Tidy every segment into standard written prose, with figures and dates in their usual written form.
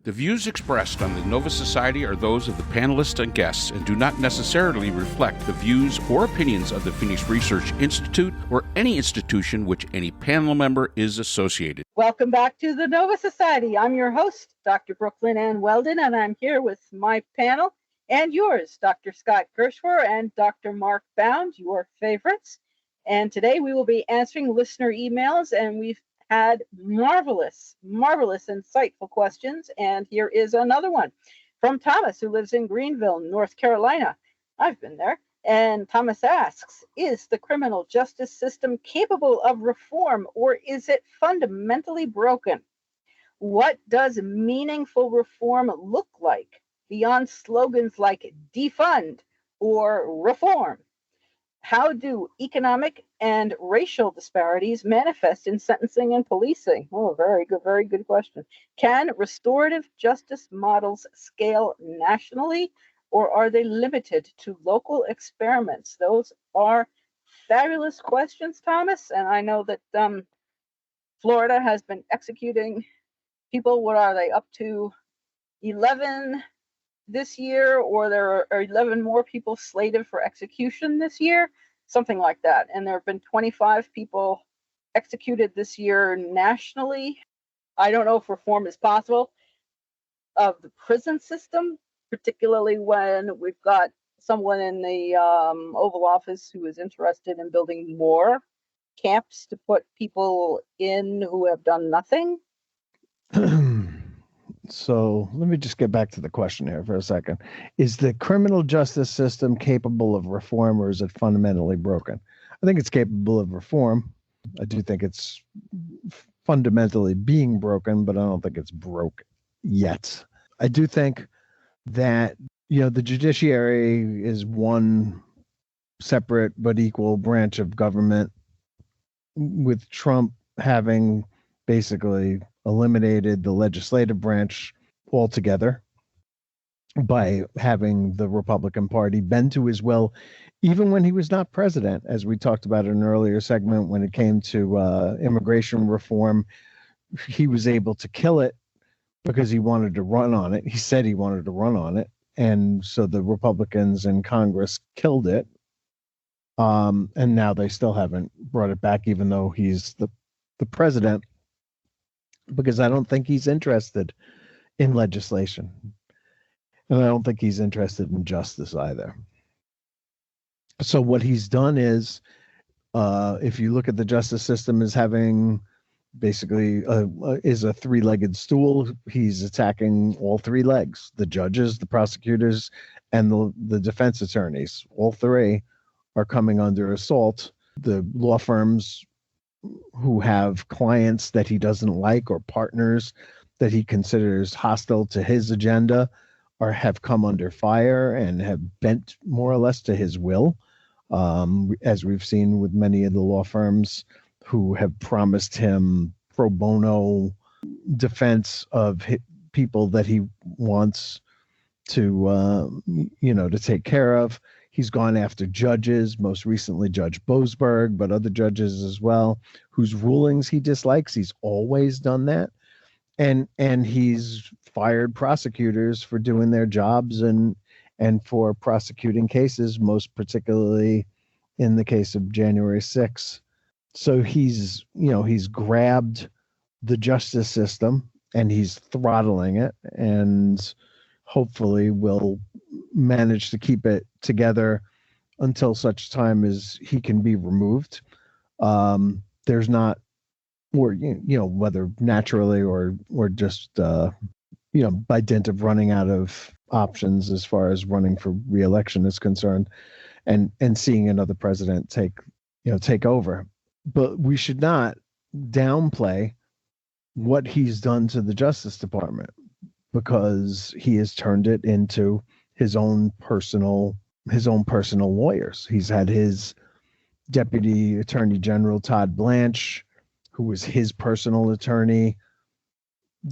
The views expressed on the Nova Society are those of the panelists and guests and do not necessarily reflect the views or opinions of the Phoenix Research Institute or any institution which any panel member is associated. Welcome back to the Nova Society. I'm your host, Dr. Brooklyn Ann Weldon, and I'm here with my panel and yours, Dr. Scott Gershwer and Dr. Mark Bound, your favorites. And today we will be answering listener emails, and we've had marvelous, insightful questions. And here is another one from Thomas, who lives in Greenville, North Carolina. I've been there. And Thomas asks, is the criminal justice system capable of reform, or is it fundamentally broken? What does meaningful reform look like beyond slogans like defund or reform? How do economic and racial disparities manifest in sentencing and policing? Oh, very good question. Can restorative justice models scale nationally, or are they limited to local experiments? Those are fabulous questions, Thomas. And I know that Florida has been executing people. What are they, up to 11 this year, or there are 11 more people slated for execution this year, something like that. And there have been 25 people executed this year nationally. I don't know if reform is possible of the prison system, particularly when we've got someone in the Oval Office who is interested in building more camps to put people in who have done nothing. So let me just get back to the question here for a second. Is the criminal justice system capable of reform, or is it fundamentally broken? I think it's capable of reform. I do think it's fundamentally being broken, but I don't think it's broke yet. I do think that, the judiciary is one separate but equal branch of government, with Trump having basically eliminated the legislative branch altogether by having the Republican Party bend to his will, even when he was not president, as we talked about in an earlier segment. When it came to immigration reform, he was able to kill it because he wanted to run on it. He said he wanted to run on it. And so the Republicans in Congress killed it. And now they still haven't brought it back, even though he's the president, because I don't think he's interested in legislation. And I don't think he's interested in justice either. So what he's done is, if you look at the justice system as having basically is a three-legged stool, he's attacking all three legs: the judges, the prosecutors, and the defense attorneys. All three are coming under assault. The law firms who have clients that he doesn't like, or partners that he considers hostile to his agenda, or have come under fire and have bent more or less to his will, as we've seen with many of the law firms who have promised him pro bono defense of people that he wants to take care of. He's gone after judges, most recently Judge Boasberg, but other judges as well, whose rulings he dislikes. He's always done that. And he's fired prosecutors for doing their jobs and for prosecuting cases, most particularly in the case of January 6th. So he's grabbed the justice system and he's throttling it, and hopefully will manage to keep it together until such time as he can be removed. There's not, or whether naturally or just by dint of running out of options as far as running for re-election is concerned, and seeing another president take over. But we should not downplay what he's done to the Justice Department, because he has turned it into his own personal lawyers. He's had his Deputy Attorney General Todd Blanche, who was his personal attorney,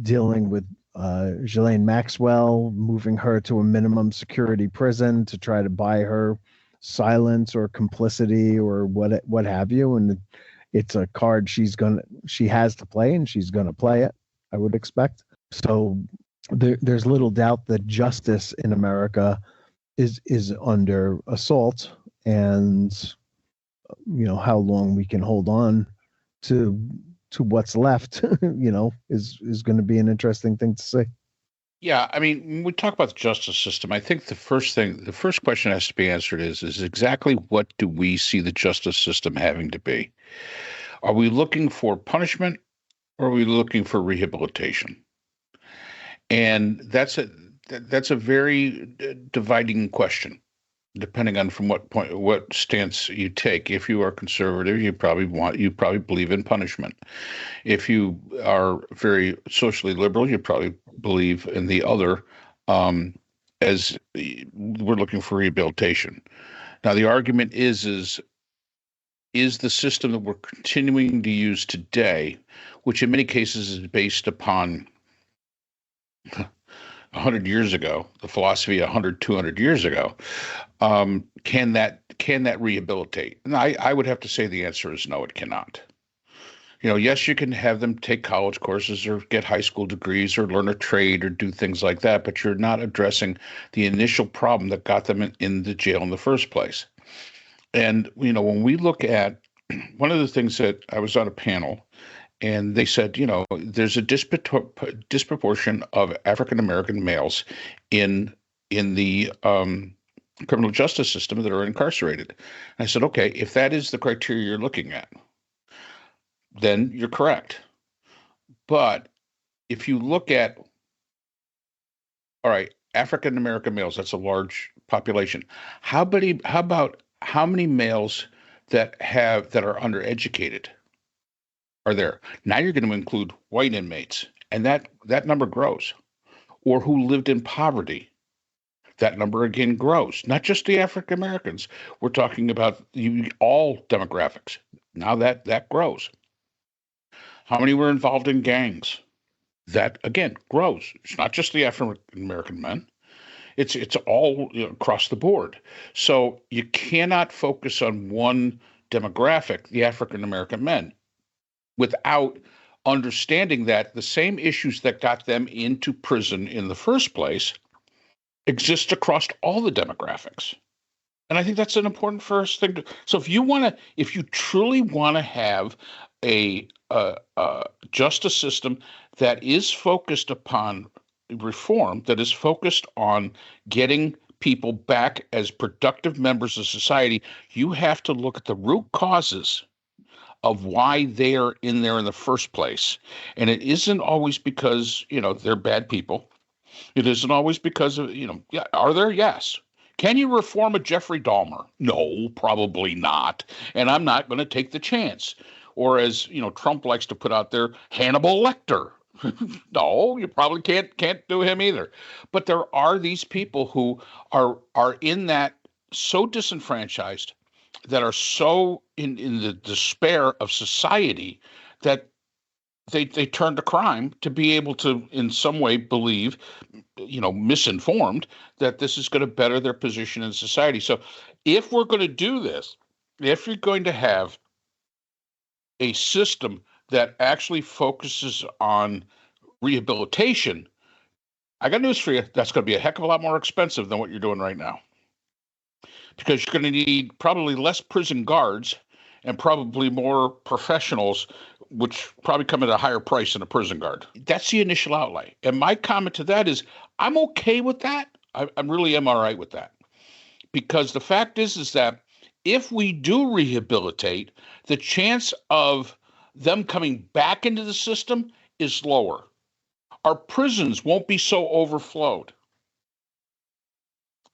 dealing with Ghislaine Maxwell, moving her to a minimum security prison to try to buy her silence or complicity or what have you. And it's a card she has to play, and she's gonna play it, I would expect. So there's little doubt that justice in America is under assault, and how long we can hold on to what's left, is going to be an interesting thing to see. Yeah, I mean, when we talk about the justice system, I think the first question has to be answered is exactly what do we see the justice system having to be? Are we looking for punishment or are we looking for rehabilitation? And that's a very dividing question, depending on from what stance you take. If you are conservative, you probably believe in punishment. If you are very socially liberal, you probably believe in the other, as we're looking for rehabilitation. Now, the argument is the system that we're continuing to use today, which in many cases is based upon 100 years ago, the philosophy 100, 200 years ago, can that rehabilitate? And I would have to say the answer is no, it cannot. Yes, you can have them take college courses or get high school degrees or learn a trade or do things like that, but you're not addressing the initial problem that got them in the jail in the first place. And, when we look at one of the things that I was on a panel and they said, there's a disproportion of African-American males in the criminal justice system that are incarcerated. And I said, okay, if that is the criteria you're looking at, then you're correct. But if you look at, all right, African American males, that's a large population. How about how many males that are undereducated are there? Now you're going to include white inmates, and that number grows. Or who lived in poverty. That number again grows. Not just the African Americans. We're talking about all demographics. Now that grows. How many were involved in gangs? That again grows. It's not just the African American men. It's all across the board. So you cannot focus on one demographic, the African American men, without understanding that the same issues that got them into prison in the first place exist across all the demographics. And I think that's an important first thing. So if you truly want to have a justice system that is focused upon reform, that is focused on getting people back as productive members of society, you have to look at the root causes of why they are in there in the first place. And it isn't always because, they're bad people. It isn't always because of, are there? Yes. Can you reform a Jeffrey Dahmer? No, probably not. And I'm not going to take the chance. Or as, Trump likes to put out there, Hannibal Lecter. No, you probably can't do him either. But there are these people who are in that so disenfranchised, that are so in the despair of society that they turn to crime to be able to in some way believe, misinformed, that this is going to better their position in society. So if we're going to do this, if you're going to have a system that actually focuses on rehabilitation, I got news for you. That's going to be a heck of a lot more expensive than what you're doing right now. Because you're going to need probably less prison guards and probably more professionals, which probably come at a higher price than a prison guard. That's the initial outlay. And my comment to that is, I'm okay with that. I really am all right with that. Because the fact is that if we do rehabilitate, the chance of them coming back into the system is lower. Our prisons won't be so overflowed.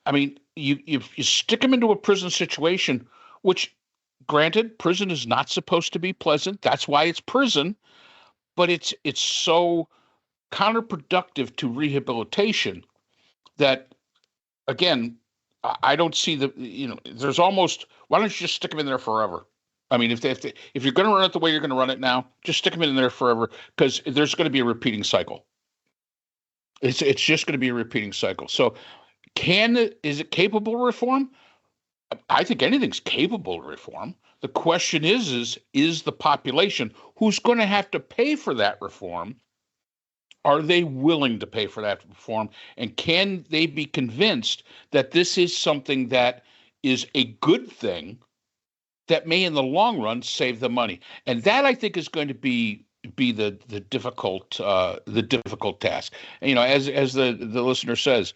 I mean, you stick them into a prison situation, which, granted, prison is not supposed to be pleasant. That's why it's prison. But it's so counterproductive to rehabilitation that, again, I don't see there's almost, why don't you just stick them in there forever? I mean, if you're going to run it the way you're going to run it now, just stick them in there forever, because there's going to be a repeating cycle. It's just going to be a repeating cycle. So is it capable of reform? I think anything's capable of reform. The question is the population who's going to have to pay for that reform Are they willing to pay for that reform? And can they be convinced that this is something that is a good thing that may in the long run save them money? And that, I think, is going to be the difficult task. And, as the listener says,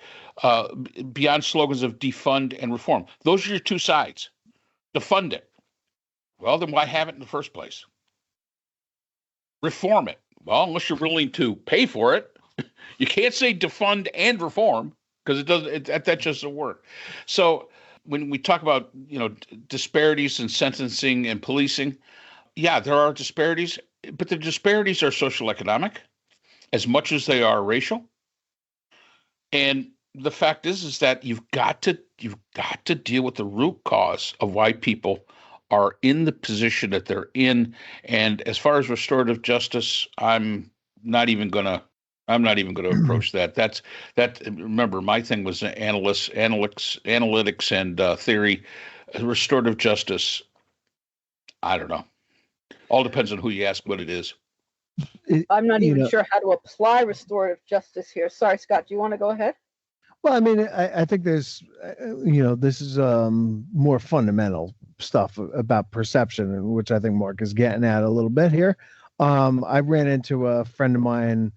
beyond slogans of defund and reform, those are your two sides. Defund it. Well, then why have it in the first place? Reform it. Well, unless you're willing to pay for it, you can't say defund and reform, because that just doesn't work. So when we talk about disparities in sentencing and policing, yeah, there are disparities, but the disparities are social economic as much as they are racial. And the fact is that you've got to deal with the root cause of why people are in the position that they're in. And as far as restorative justice, I'm not even going to approach that. Remember, my thing was analytics and theory. Restorative justice, I don't know. All depends on who you ask what it is. I'm not even sure how to apply restorative justice here. Sorry, Scott, do you want to go ahead? Well, I mean, I think there's, this is more fundamental stuff about perception, which I think Mark is getting at a little bit here. I ran into a friend of mine,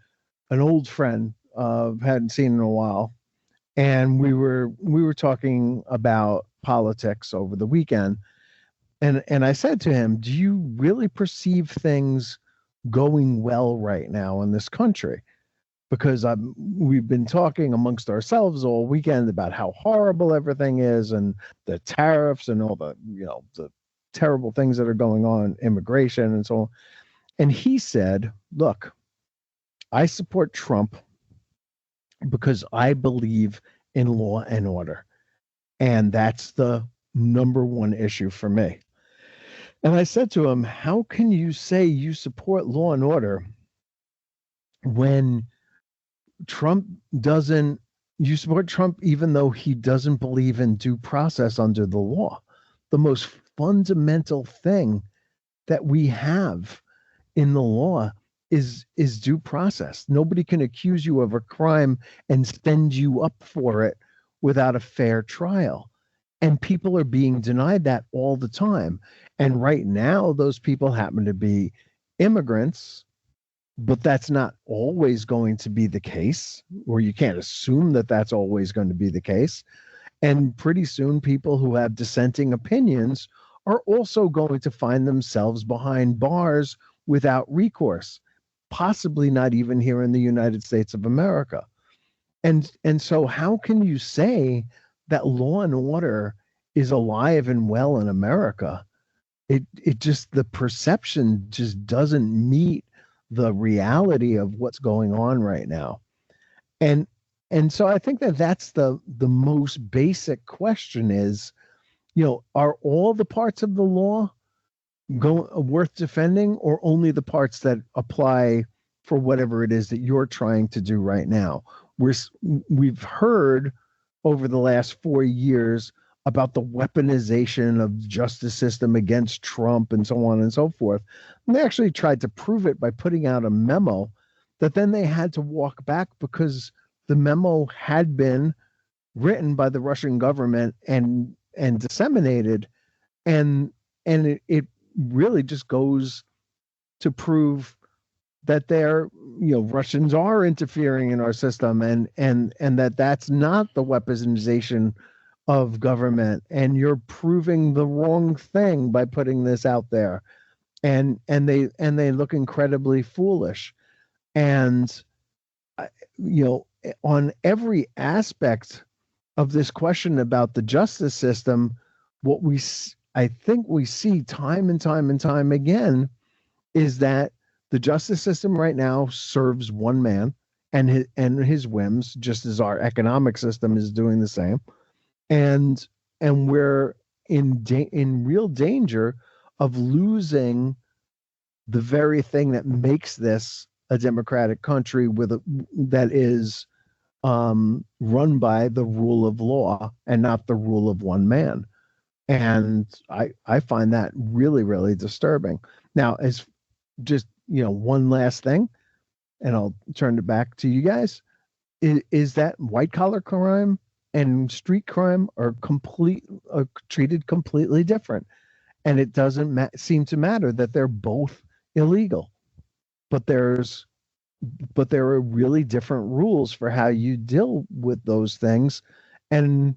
an old friend, hadn't seen in a while, and we were talking about politics over the weekend, and I said to him, "Do you really perceive things going well right now in this country?" Because we've been talking amongst ourselves all weekend about how horrible everything is, and the tariffs and all the the terrible things that are going on, immigration and so on. And he said, "Look, I support Trump because I believe in law and order, and that's the number one issue for me." And I said to him, "How can you say you support law and order when you support Trump even though he doesn't believe in due process under the law? The most fundamental thing that we have in the law is due process. Nobody can accuse you of a crime and send you up for it without a fair trial. And people are being denied that all the time. And right now, those people happen to be immigrants, but that's not always going to be the case, or you can't assume that that's always going to be the case. And pretty soon, people who have dissenting opinions are also going to find themselves behind bars without recourse, possibly not even here in the United States of America. And so how can you say that law and order is alive and well in America? It just, the perception just doesn't meet the reality of what's going on right now. And so I think that that's the most basic question is, are all the parts of the law worth defending, or only the parts that apply for whatever it is that you're trying to do right now? We've heard over the last 4 years about the weaponization of the justice system against Trump and so on and so forth. And they actually tried to prove it by putting out a memo that then they had to walk back because the memo had been written by the Russian government and disseminated. And it really just goes to prove that Russians are interfering in our system, and that's not the weaponization of government, and you're proving the wrong thing by putting this out there, and they look incredibly foolish. And on every aspect of this question about the justice system, I think we see time and time again is that the justice system right now serves one man and his whims, just as our economic system is doing the same. And we're in real danger of losing the very thing that makes this a democratic country that is run by the rule of law and not the rule of one man. And I find that really, really disturbing. Now, as just one last thing, and I'll turn it back to you guys, is that white collar crime and street crime are treated completely different, and it doesn't seem to matter that they're both illegal, but there are really different rules for how you deal with those things. And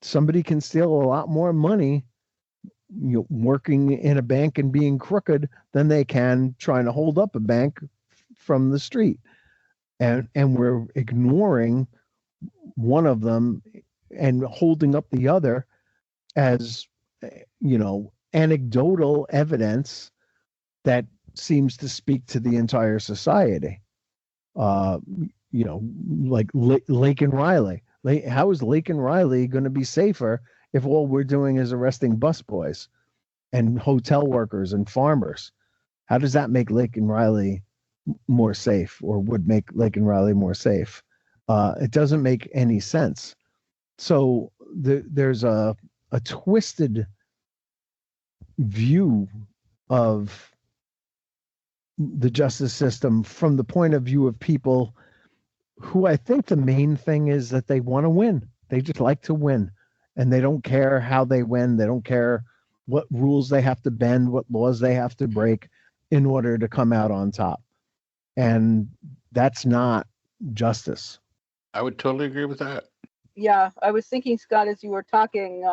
somebody can steal a lot more money working in a bank and being crooked than they can trying to hold up a bank from the street. And we're ignoring one of them and holding up the other as anecdotal evidence that seems to speak to the entire society. Like Lake and Riley. How is Lake and Riley going to be safer if all we're doing is arresting busboys and hotel workers and farmers? How does that make Lake and Riley more safe, or would make Lake and Riley more safe? It doesn't make any sense. So there's a twisted view of the justice system from the point of view of people who, I think the main thing is that they want to win. They just like to win, and they don't care how they win. They don't care what rules they have to bend, what laws they have to break in order to come out on top. And that's not justice. I would totally agree with that. Yeah, I was thinking, Scott, as you were talking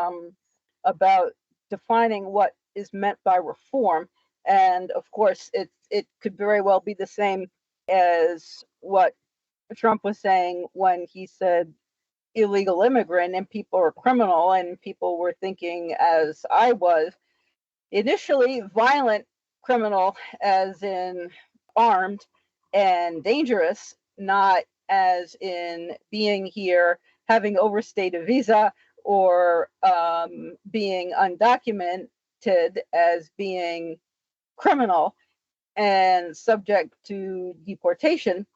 about defining what is meant by reform, and of course it could very well be the same as what Trump was saying when he said illegal immigrant and people are criminal, and people were thinking, as I was initially, violent criminal as in armed and dangerous, not as in being here, having overstayed a visa, or being undocumented, as being criminal and subject to deportation.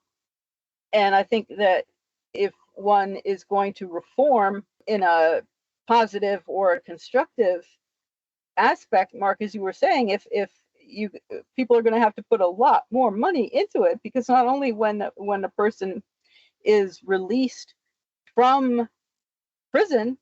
And I think that if one is going to reform in a positive or a constructive aspect, Mark, as you were saying, if people are going to have to put a lot more money into it, because not only when a person is released from prison,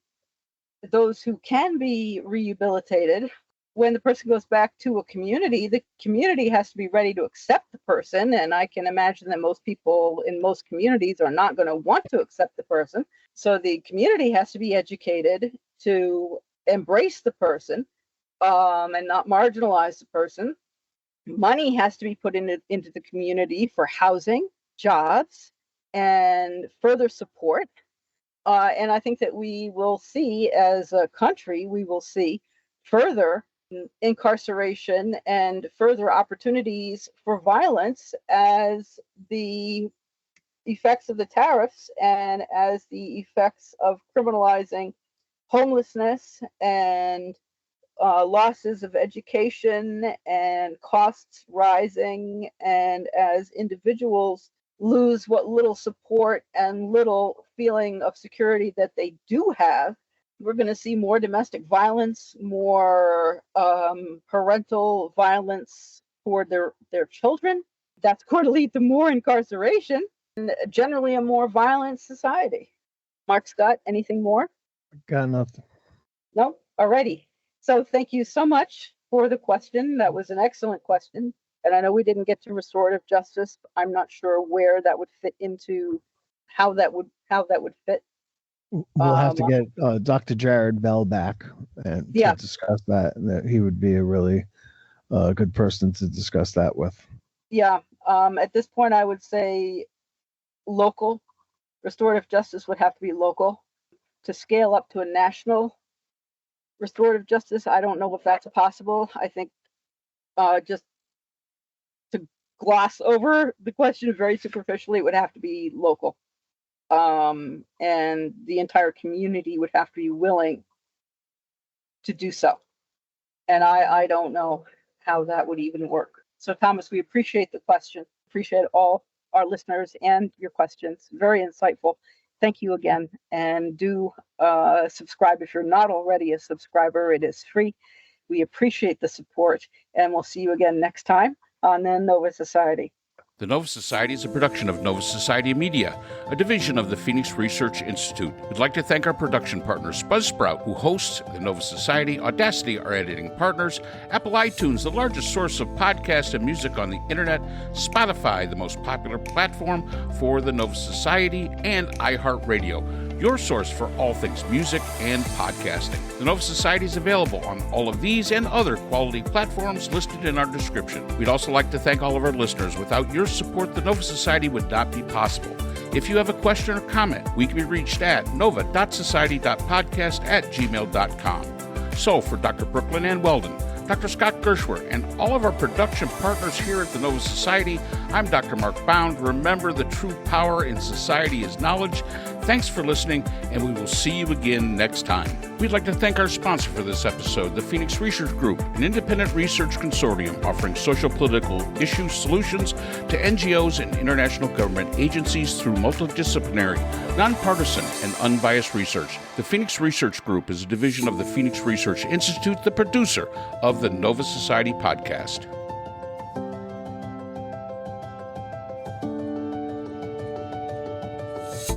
those who can be rehabilitated, when the person goes back to a community, the community has to be ready to accept the person. And I can imagine that most people in most communities are not going to want to accept the person. So the community has to be educated to embrace the person and not marginalize the person. Money has to be put into the community for housing, jobs, and further support. And I think that we will see, as a country, we will see further incarceration and further opportunities for violence as the effects of the tariffs and as the effects of criminalizing homelessness and losses of education and costs rising, and as individuals lose what little support and little feeling of security that they do have, we're going to see more domestic violence, more parental violence toward their children. That's going to lead to more incarceration and generally a more violent society. Mark, Scott, anything more? Got nothing. No? Alrighty. So thank you so much for the question. That was an excellent question. And I know we didn't get to restorative justice. I'm not sure where that would fit into how that would fit. We'll have to get Dr. Jared Bell back and to discuss that. And that he would be a really good person to discuss that with. Yeah. At this point, I would say local restorative justice would have to be local. To scale up to a national restorative justice, I don't know if that's possible. I think just to gloss over the question very superficially, it would have to be local. And the entire community would have to be willing to do so. And I don't know how that would even work. So, Thomas, we appreciate the question. Appreciate all our listeners and your questions. Very insightful. Thank you again. And do subscribe if you're not already a subscriber. It is free. We appreciate the support. And we'll see you again next time on the Nova Society. The Nova Society is a production of Nova Society Media, a division of the Phoenix Research Institute. We'd like to thank our production partners, Buzzsprout, who hosts the Nova Society, Audacity, our editing partners, Apple iTunes, the largest source of podcasts and music on the internet, Spotify, the most popular platform for the Nova Society, and iHeartRadio, your source for all things music and podcasting. The Nova Society is available on all of these and other quality platforms listed in our description. We'd also like to thank all of our listeners. Without your support, the Nova Society would not be possible. If you have a question or comment, we can be reached at nova.society.podcast@gmail.com. So, for Dr. Brooklyn Ann Weldon, Dr. Scott Gershwer, and all of our production partners here at the Nova Society, I'm Dr. Mark Bound. Remember, the true power in society is knowledge. Thanks for listening, and we will see you again next time. We'd like to thank our sponsor for this episode, the Phoenix Research Group, an independent research consortium offering social-political issue solutions to NGOs and international government agencies through multidisciplinary, nonpartisan, and unbiased research. The Phoenix Research Group is a division of the Phoenix Research Institute, the producer of the Nova Society podcast.